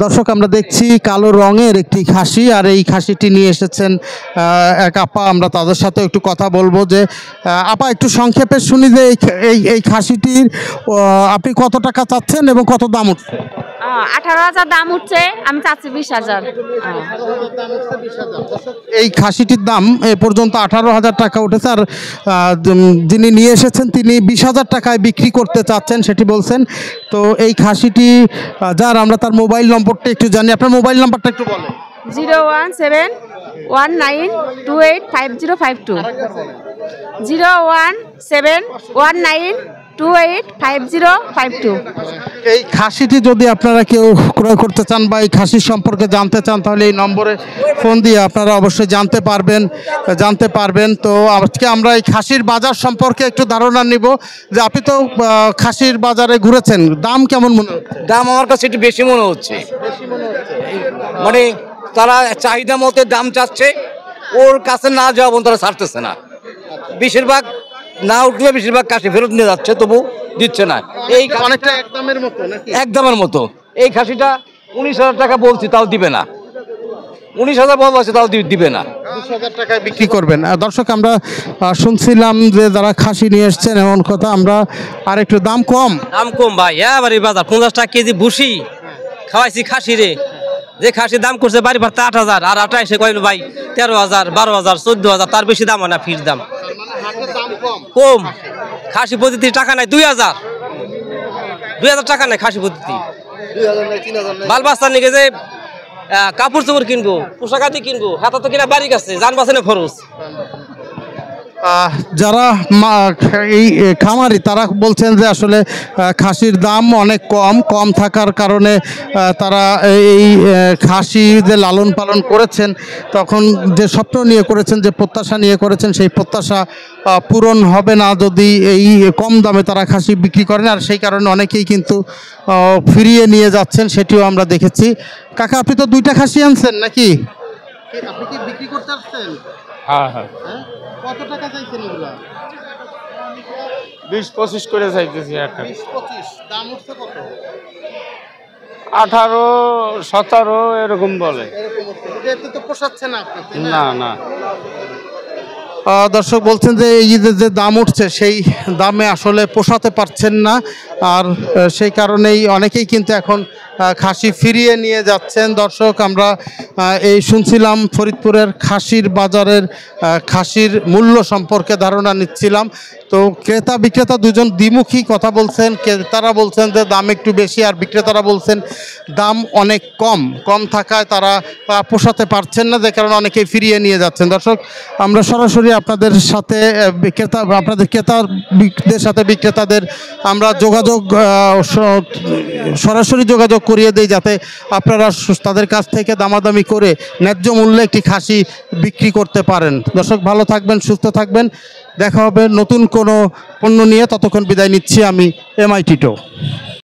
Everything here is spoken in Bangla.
দর্শক আমরা দেখছি কালো রঙের একটি খাসি, আর এই খাসিটি নিয়ে এসেছেন এক আপা। আমরা তাদের সাথে একটু কথা বলবো। যে আপা, একটু সংক্ষেপে শুনি যে এই খাসিটির আপনি কত টাকা চাচ্ছেন এবং কত দাম উঠছে? 18,000 দাম উঠছে, আমি চাচ্ছি 20,000। এই খাসিটির দাম এ পর্যন্ত 18,000 টাকা উঠেছে, আর যিনি নিয়ে এসেছেন তিনি 20,000 টাকায় বিক্রি করতে চাচ্ছেন সেটি বলছেন। তো এই খাসিটি যার, আমরা তার মোবাইল নম্বরটা একটু জানি। আপনার মোবাইল নাম্বারটা একটু বলেন। 01719285052। 01719285052। এই খাসিটি যদি আপনারা কেউ ক্রয় করতে চান বা এই খাসির সম্পর্কে জানতে চান, তাহলে এই নম্বরে ফোন দিয়ে আপনারা অবশ্যই জানতে পারবেন। তো আজকে আমরা এই খাসির বাজার সম্পর্কে একটু ধারণা নিব। যে আপনি তো খাসির বাজারে ঘুরেছেন, দাম কেমন মনে হচ্ছে? দাম আমার কাছে একটু বেশি মনে হচ্ছে। মানে তারা চাহিদা মতো দাম চাচ্ছে, ওর কাছে না যাওয়া পর্যন্ত তারা ছাড়তেছে না। বেশিরভাগ না উঠলে বেশিরভাগ কাশি ফেরত নিয়ে যাচ্ছে, তবু দিচ্ছে না। এই অনেকটা একদমের মতো নাকি? একদমের মতো। এই খাসিটা 19,000 টাকা বলছি, তাও দিবে না। 19,000 বলা আছে, তাও দিবে না। 20,000 টাকায় বিক্রি করবেন। দর্শক আমরা শুনছিলাম যে যারা খাসি নিয়ে এসছেন এমন কথা। আমরা আর একটু দাম কম ভাই, এবারে বাজার 50 টাকা কেজি ভুসি খাওয়াইছি খাসি রে। যে খাসির দাম করছে বাড়ি ভাড়া 8,000, আর 28 কইল ভাই 13,000, 12,000, 14,000, তার বেশি দাম হয় না। ফির দাম কম। খাসি পদ্ধতি টাকা নাই 2,000 টাকা নাই খাসি পদ্ধতি। বাল বাচ্চা নিয়ে যে কাপড় চোপড় কিনবো, পোশাক আদি কিনবো, হাতা তো কিনা বাড়ি গেছে, যান বাঁচানো খরচ। যারা এই খামারি তারা বলছেন যে আসলে খাসির দাম অনেক কম থাকার কারণে তারা এই খাসি যে লালন পালন করেছেন, তখন যে স্বপ্ন নিয়ে করেছেন, যে প্রত্যাশা নিয়ে করেছেন, সেই প্রত্যাশা পূরণ হবে না যদি এই কম দামে তারা খাসি বিক্রি করেন। আর সেই কারণে অনেকেই কিন্তু ফিরিয়ে নিয়ে যাচ্ছেন, সেটিও আমরা দেখেছি। কাকা, আপনি তো 2টা খাসি আনছেন নাকি? আপনি কি বিক্রি করতে আসছেন? হ্যাঁ হ্যাঁ, কত টাকা চাইছেন এগুলা? 20-25 করে চাইতেছি একটা। 20-25 দাম উঠছে কত? 18-17 এরকম বলে। এতে তো পোষাচ্ছে না আপনাকে। না না, দর্শক বলছেন যে এই যে দাম উঠছে সেই দামে আসলে পোষাতে পারছেন না, আর সেই কারণেই অনেকেই কিন্তু এখন খাসি ফিরিয়ে নিয়ে যাচ্ছেন। দর্শক আমরা এই শুনছিলাম ফরিদপুরের খাসির বাজারের খাসির মূল্য সম্পর্কে ধারণা নিচ্ছিলাম। তো ক্রেতা বিক্রেতা দুজন দ্বিমুখী কথা বলছেন। ক্রেতারা বলছেন যে দাম একটু বেশি, আর বিক্রেতারা বলছেন দাম অনেক কম থাকায় তারা পোষাতে পারছেন না, যে কারণে অনেকেই ফিরিয়ে নিয়ে যাচ্ছেন। দর্শক আমরা সরাসরি আপনাদের সাথে ক্রেতাদের সাথে বিক্রেতাদের আমরা সরাসরি যোগাযোগ করিয়ে দেই, যাতে আপনারা তাদের কাছ থেকে দামাদামি করে ন্যায্য মূল্যে একটি খাসি বিক্রি করতে পারেন। দর্শক ভালো থাকবেন, সুস্থ থাকবেন। দেখা হবে নতুন কোনো পণ্য নিয়ে। ততক্ষণ বিদায় নিচ্ছি আমি, এমআই টিটো।